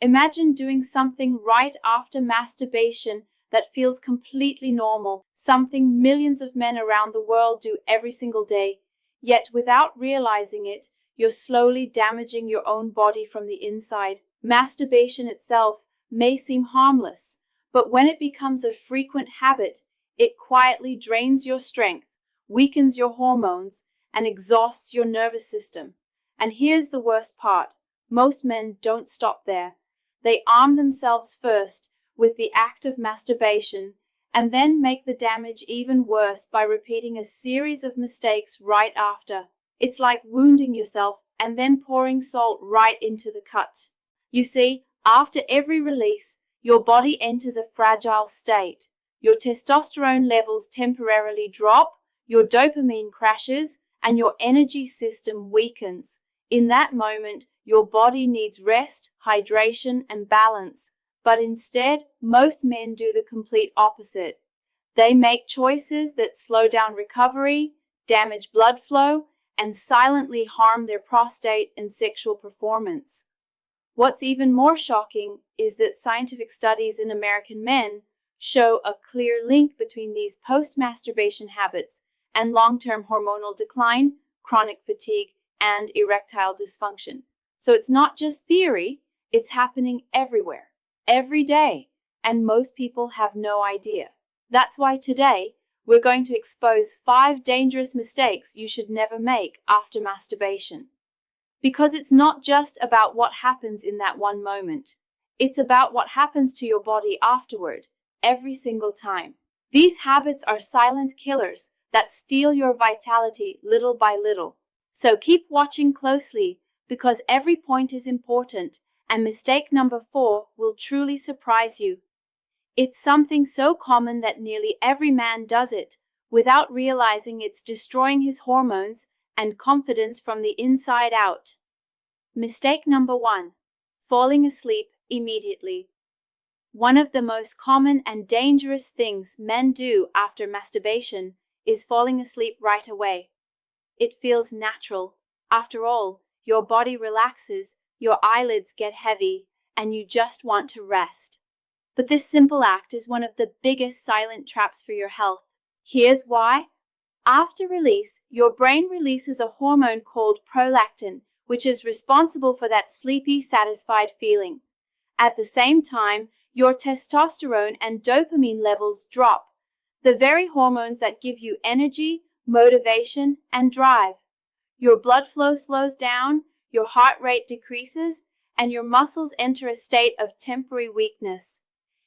Imagine doing something right after masturbation that feels completely normal, something millions of men around the world do every single day. Yet without realizing it, you're slowly damaging your own body from the inside. Masturbation itself may seem harmless, but when it becomes a frequent habit, it quietly drains your strength, weakens your hormones, and exhausts your nervous system. And here's the worst part. Most men don't stop there. They arm themselves first with the act of masturbation and then make the damage even worse by repeating a series of mistakes right after. It's like wounding yourself and then pouring salt right into the cut. You see, after every release, your body enters a fragile state. Your testosterone levels temporarily drop, your dopamine crashes, and your energy system weakens. In that moment, your body needs rest, hydration, and balance. But instead, most men do the complete opposite. They make choices that slow down recovery, damage blood flow, and silently harm their prostate and sexual performance. What's even more shocking is that scientific studies in American men show a clear link between these post-masturbation habits and long-term hormonal decline, chronic fatigue, and erectile dysfunction. So it's not just theory, it's happening everywhere, every day, and most people have no idea. That's why today, we're going to expose 5 dangerous mistakes you should never make after masturbation. Because it's not just about what happens in that one moment. It's about what happens to your body afterward, every single time. These habits are silent killers that steal your vitality little by little. So keep watching closely, because every point is important, and mistake number 4 will truly surprise you. It's something so common that nearly every man does it, without realizing it's destroying his hormones and confidence from the inside out. Mistake number 1. Falling asleep immediately. One of the most common and dangerous things men do after masturbation is falling asleep right away. It feels natural. After all, your body relaxes, your eyelids get heavy, and you just want to rest. But this simple act is one of the biggest silent traps for your health. Here's why. After release, your brain releases a hormone called prolactin, which is responsible for that sleepy, satisfied feeling. At the same time, your testosterone and dopamine levels drop, the very hormones that give you energy, motivation, and drive. Your blood flow slows down, your heart rate decreases, and your muscles enter a state of temporary weakness.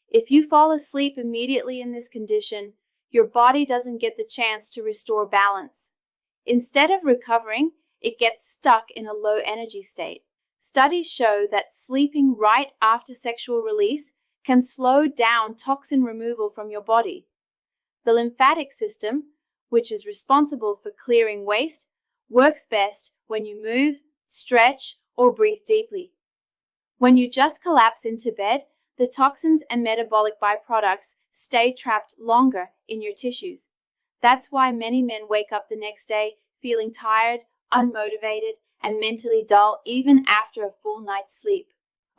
If you fall asleep immediately in this condition, your body doesn't get the chance to restore balance. Instead of recovering, it gets stuck in a low energy state. Studies show that sleeping right after sexual release can slow down toxin removal from your body. The lymphatic system, which is responsible for clearing waste, works best when you move, stretch, or breathe deeply. When you just collapse into bed, the toxins and metabolic byproducts stay trapped longer in your tissues. That's why many men wake up the next day feeling tired, unmotivated, and mentally dull even after a full night's sleep.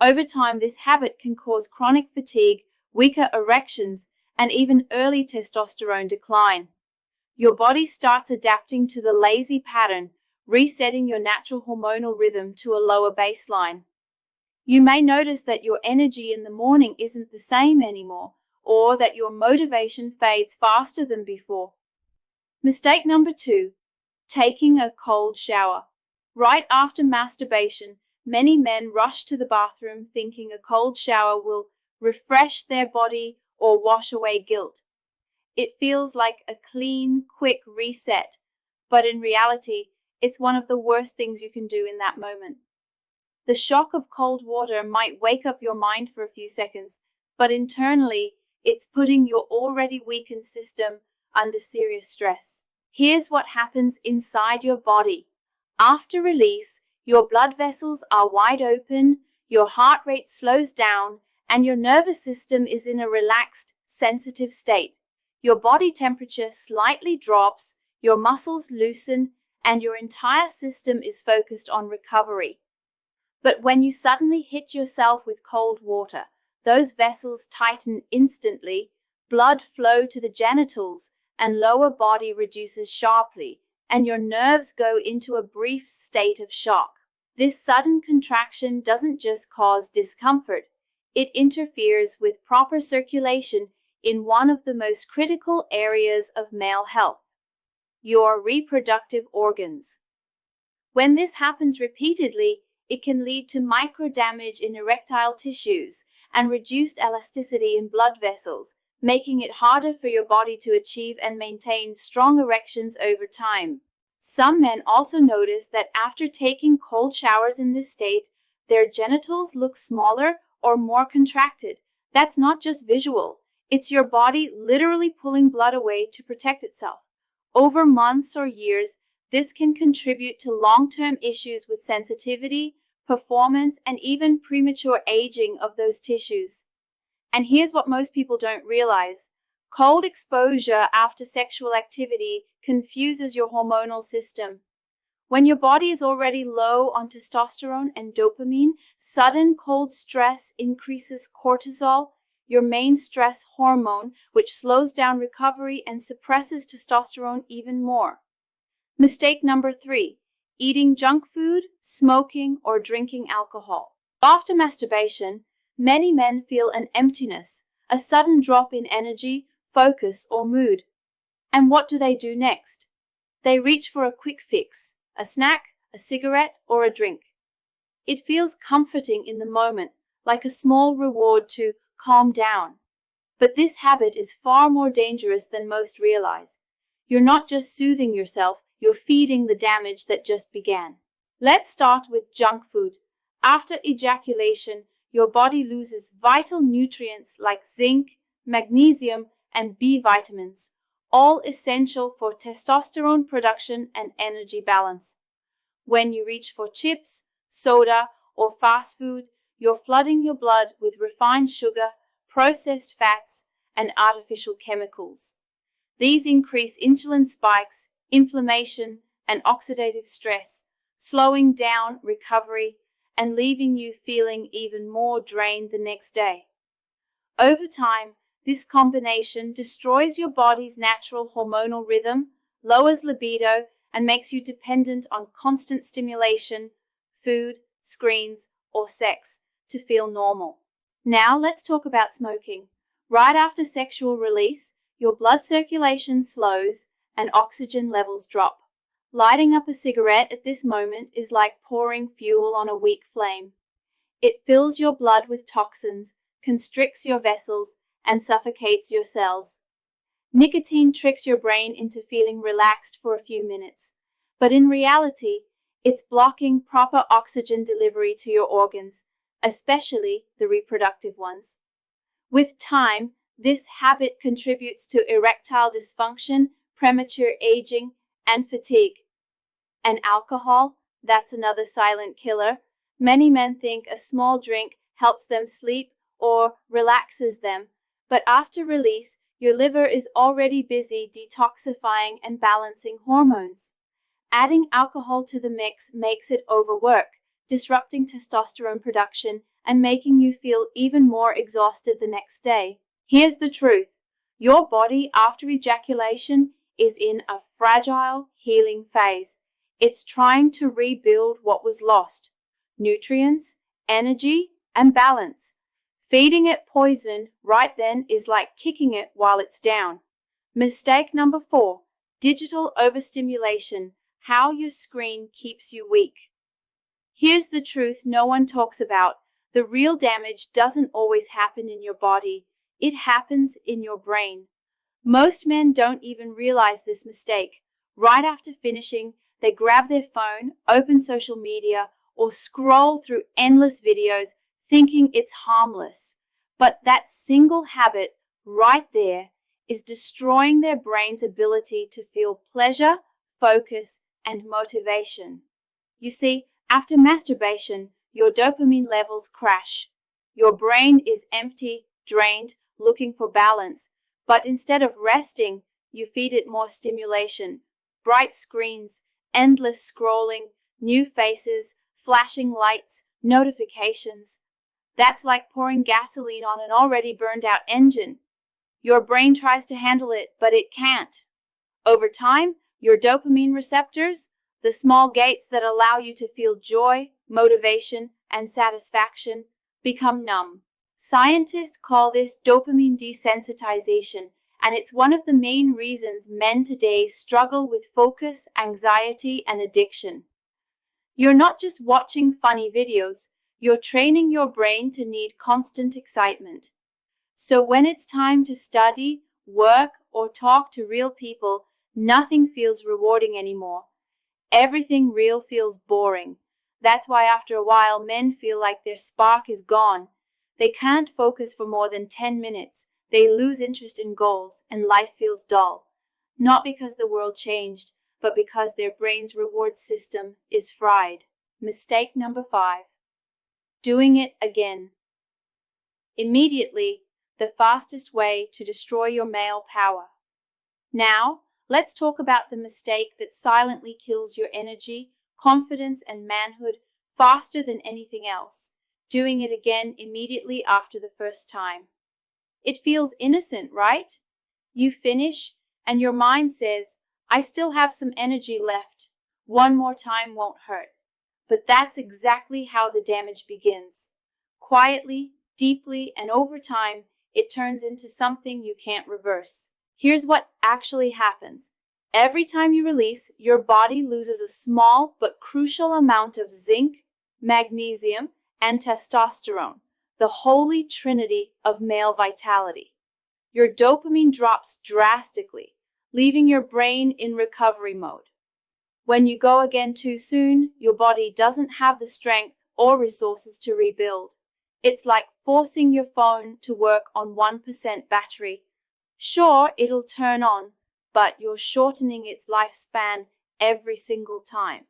Over time, this habit can cause chronic fatigue, weaker erections, and even early testosterone decline. Your body starts adapting to the lazy pattern, resetting your natural hormonal rhythm to a lower baseline. You may notice that your energy in the morning isn't the same anymore, or that your motivation fades faster than before. Mistake number 2. Taking a cold shower. Right after masturbation, many men rush to the bathroom thinking a cold shower will refresh their body or wash away guilt. It feels like a clean, quick reset, but in reality, it's one of the worst things you can do in that moment. The shock of cold water might wake up your mind for a few seconds, but internally, it's putting your already weakened system under serious stress. Here's what happens inside your body. After release, your blood vessels are wide open, your heart rate slows down, and your nervous system is in a relaxed, sensitive state. Your body temperature slightly drops, your muscles loosen, and your entire system is focused on recovery. But when you suddenly hit yourself with cold water, those vessels tighten instantly, blood flow to the genitals, and lower body reduces sharply, and your nerves go into a brief state of shock. This sudden contraction doesn't just cause discomfort, it interferes with proper circulation in one of the most critical areas of male health, your reproductive organs. When this happens repeatedly, it can lead to microdamage in erectile tissues and reduced elasticity in blood vessels, making it harder for your body to achieve and maintain strong erections over time. Some men also notice that after taking cold showers in this state, their genitals look smaller or more contracted. That's not just visual, it's your body literally pulling blood away to protect itself. Over months or years, this can contribute to long-term issues with sensitivity, performance, and even premature aging of those tissues. And here's what most people don't realize. Cold exposure after sexual activity confuses your hormonal system. When your body is already low on testosterone and dopamine, sudden cold stress increases cortisol, your main stress hormone, which slows down recovery and suppresses testosterone even more. Mistake number 3, eating junk food, smoking, or drinking alcohol. After masturbation, many men feel an emptiness, a sudden drop in energy, focus, or mood. And what do they do next? They reach for a quick fix, a snack, a cigarette, or a drink. It feels comforting in the moment, like a small reward to calm down. But this habit is far more dangerous than most realize. You're not just soothing yourself, you're feeding the damage that just began. Let's start with junk food. After ejaculation, your body loses vital nutrients like zinc, magnesium, and B vitamins, all essential for testosterone production and energy balance. When you reach for chips, soda, or fast food, you're flooding your blood with refined sugar, processed fats, and artificial chemicals. These increase insulin spikes, inflammation, and oxidative stress, slowing down recovery and leaving you feeling even more drained the next day. Over time, this combination destroys your body's natural hormonal rhythm, lowers libido, and makes you dependent on constant stimulation, food, screens, or sex to feel normal. Now let's talk about smoking. Right after sexual release, your blood circulation slows and oxygen levels drop. Lighting up a cigarette at this moment is like pouring fuel on a weak flame. It fills your blood with toxins, constricts your vessels, and suffocates your cells. Nicotine tricks your brain into feeling relaxed for a few minutes, but in reality, it's blocking proper oxygen delivery to your organs, especially the reproductive ones. With time, this habit contributes to erectile dysfunction, premature aging, and fatigue. And alcohol, that's another silent killer. Many men think a small drink helps them sleep or relaxes them, but after release, your liver is already busy detoxifying and balancing hormones. Adding alcohol to the mix makes it overwork, disrupting testosterone production and making you feel even more exhausted the next day. Here's the truth. Your body after ejaculation is in a fragile healing phase. It's trying to rebuild what was lost: nutrients, energy, and balance. Feeding it poison right then is like kicking it while it's down. Mistake number 4, digital overstimulation, how your screen keeps you weak. Here's the truth no one talks about. The real damage doesn't always happen in your body. It happens in your brain. Most men don't even realize this mistake. Right after finishing, they grab their phone, open social media, or scroll through endless videos thinking it's harmless. But that single habit right there is destroying their brain's ability to feel pleasure, focus, and motivation. You see, after masturbation, your dopamine levels crash. Your brain is empty, drained, looking for balance. But instead of resting, you feed it more stimulation. Bright screens, endless scrolling, new faces, flashing lights, Notifications. That's like pouring gasoline on an already burned out engine. Your brain tries to handle it, but it can't. Over time, your dopamine receptors, the small gates that allow you to feel joy, motivation, and satisfaction, become numb. Scientists call this dopamine desensitization, and it's one of the main reasons men today struggle with focus, anxiety, and addiction. You're not just watching funny videos, you're training your brain to need constant excitement. So when it's time to study, work, or talk to real people, nothing feels rewarding anymore. Everything real feels boring. That's why after a while men feel like their spark is gone. They can't focus for more than 10 minutes. They lose interest in goals and life feels dull. Not because the world changed, but because their brain's reward system is fried. Mistake number 5. Doing it again. Immediately, the fastest way to destroy your male power. Now, let's talk about the mistake that silently kills your energy, confidence, and manhood faster than anything else. Doing it again immediately after the first time. It feels innocent, right? You finish, and your mind says, I still have some energy left. One more time won't hurt. But that's exactly how the damage begins. Quietly, deeply, and over time, it turns into something you can't reverse. Here's what actually happens. Every time you release, your body loses a small but crucial amount of zinc, magnesium, and testosterone, the holy trinity of male vitality. Your dopamine drops drastically, leaving your brain in recovery mode. When you go again too soon, your body doesn't have the strength or resources to rebuild. It's like forcing your phone to work on 1% battery. Sure, it'll turn on, but you're shortening its lifespan every single time.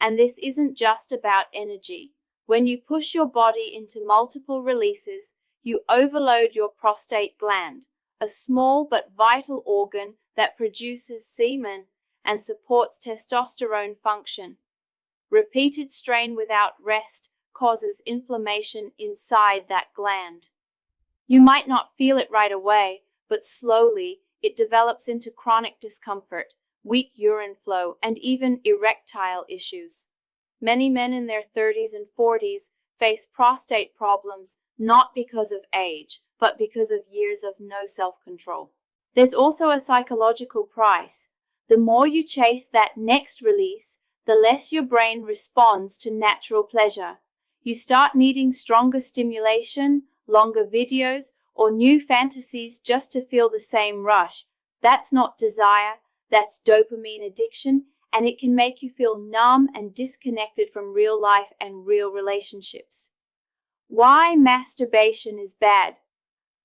And this isn't just about energy. When you push your body into multiple releases, you overload your prostate gland, a small but vital organ that produces semen and supports testosterone function. Repeated strain without rest causes inflammation inside that gland. You might not feel it right away, but slowly it develops into chronic discomfort, weak urine flow, and even erectile issues. Many men in their 30s and 40s face prostate problems not because of age, but because of years of no self-control. There's also a psychological price. The more you chase that next release, the less your brain responds to natural pleasure. You start needing stronger stimulation, longer videos, or new fantasies just to feel the same rush. That's not desire, that's dopamine addiction, and it can make you feel numb and disconnected from real life and real relationships. Why masturbation is bad?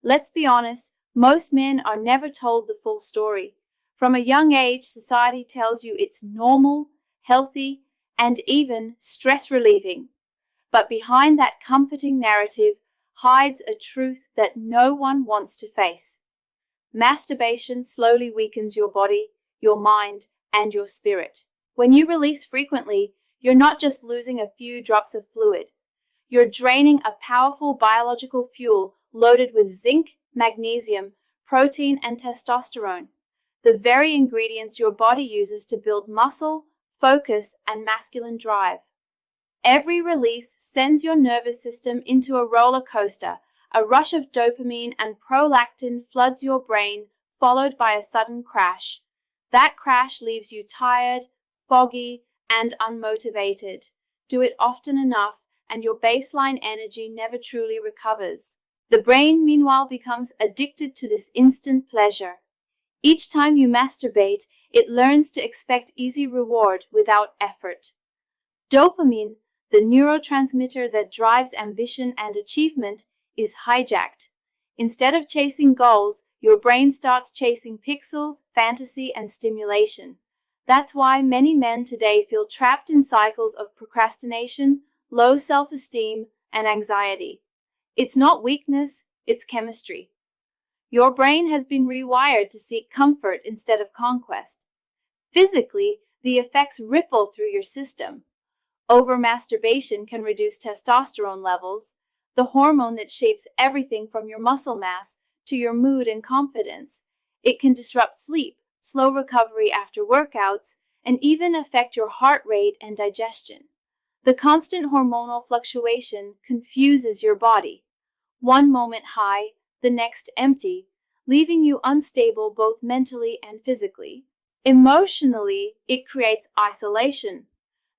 Let's be honest, most men are never told the full story. From a young age, society tells you it's normal, healthy, and even stress relieving. But behind that comforting narrative hides a truth that no one wants to face. Masturbation slowly weakens your body, your mind, and your spirit. When you release frequently, you're not just losing a few drops of fluid. You're draining a powerful biological fuel loaded with zinc, magnesium, protein, and testosterone, the very ingredients your body uses to build muscle, focus, and masculine drive. Every release sends your nervous system into a roller coaster. A rush of dopamine and prolactin floods your brain, followed by a sudden crash. That crash leaves you tired, foggy, and unmotivated. Do it often enough, and your baseline energy never truly recovers. The brain, meanwhile, becomes addicted to this instant pleasure. Each time you masturbate, it learns to expect easy reward without effort. Dopamine, the neurotransmitter that drives ambition and achievement, is hijacked. Instead of chasing goals, your brain starts chasing pixels, fantasy, and stimulation. That's why many men today feel trapped in cycles of procrastination, low self-esteem, and anxiety. It's not weakness, it's chemistry. Your brain has been rewired to seek comfort instead of conquest. Physically, the effects ripple through your system. Overmasturbation can reduce testosterone levels, the hormone that shapes everything from your muscle mass to your mood and confidence. It can disrupt sleep, slow recovery after workouts, and even affect your heart rate and digestion. The constant hormonal fluctuation confuses your body. One moment high, the next empty, leaving you unstable both mentally and physically. Emotionally, it creates isolation.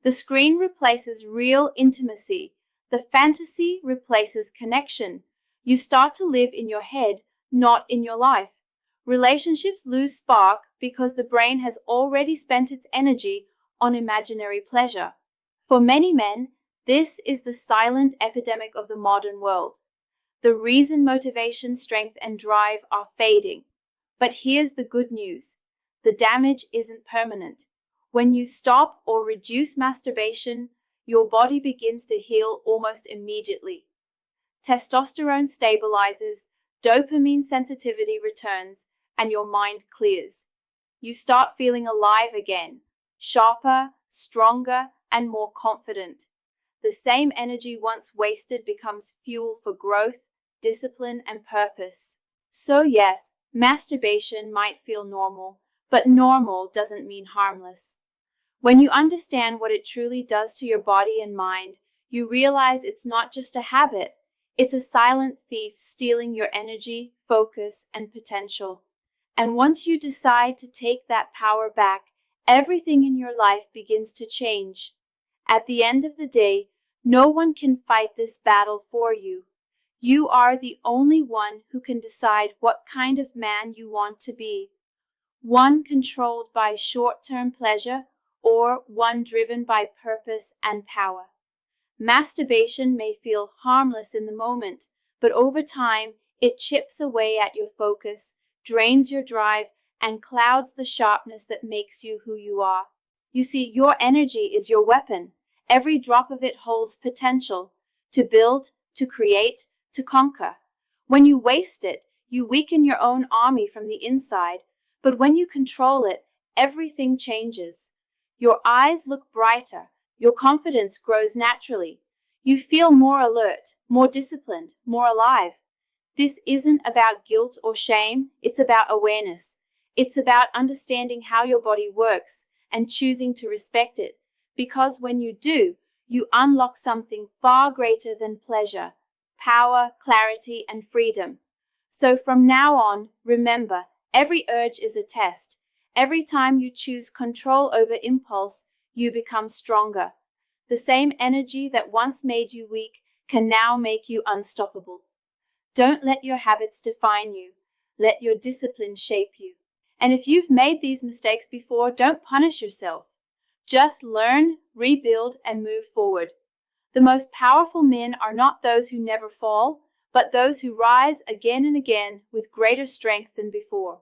The screen replaces real intimacy. The fantasy replaces connection. You start to live in your head, not in your life. Relationships lose spark because the brain has already spent its energy on imaginary pleasure. For many men, this is the silent epidemic of the modern world. The reason motivation, strength, and drive are fading. But here's the good news. The damage isn't permanent. When you stop or reduce masturbation, your body begins to heal almost immediately. Testosterone stabilizes, dopamine sensitivity returns, and your mind clears. You start feeling alive again, sharper, stronger, and more confident. The same energy once wasted becomes fuel for growth, discipline, and purpose. So yes, masturbation might feel normal, but normal doesn't mean harmless. When you understand what it truly does to your body and mind, you realize it's not just a habit, it's a silent thief stealing your energy, focus, and potential. And once you decide to take that power back, everything in your life begins to change. At the end of the day, no one can fight this battle for you. You are the only one who can decide what kind of man you want to be. One controlled by short-term pleasure or one driven by purpose and power. Masturbation may feel harmless in the moment, but over time, it chips away at your focus, drains your drive, and clouds the sharpness that makes you who you are. You see, your energy is your weapon. Every drop of it holds potential to build, to create, to conquer. When you waste it, you weaken your own army from the inside, but when you control it, everything changes. Your eyes look brighter, your confidence grows naturally. You feel more alert, more disciplined, more alive. This isn't about guilt or shame, it's about awareness. It's about understanding how your body works and choosing to respect it. Because when you do, you unlock something far greater than pleasure, power, clarity, and freedom. So from now on, remember, every urge is a test. Every time you choose control over impulse, you become stronger. The same energy that once made you weak can now make you unstoppable. Don't let your habits define you. Let your discipline shape you. And if you've made these mistakes before, don't punish yourself. Just learn, rebuild, and move forward. The most powerful men are not those who never fall, but those who rise again and again with greater strength than before.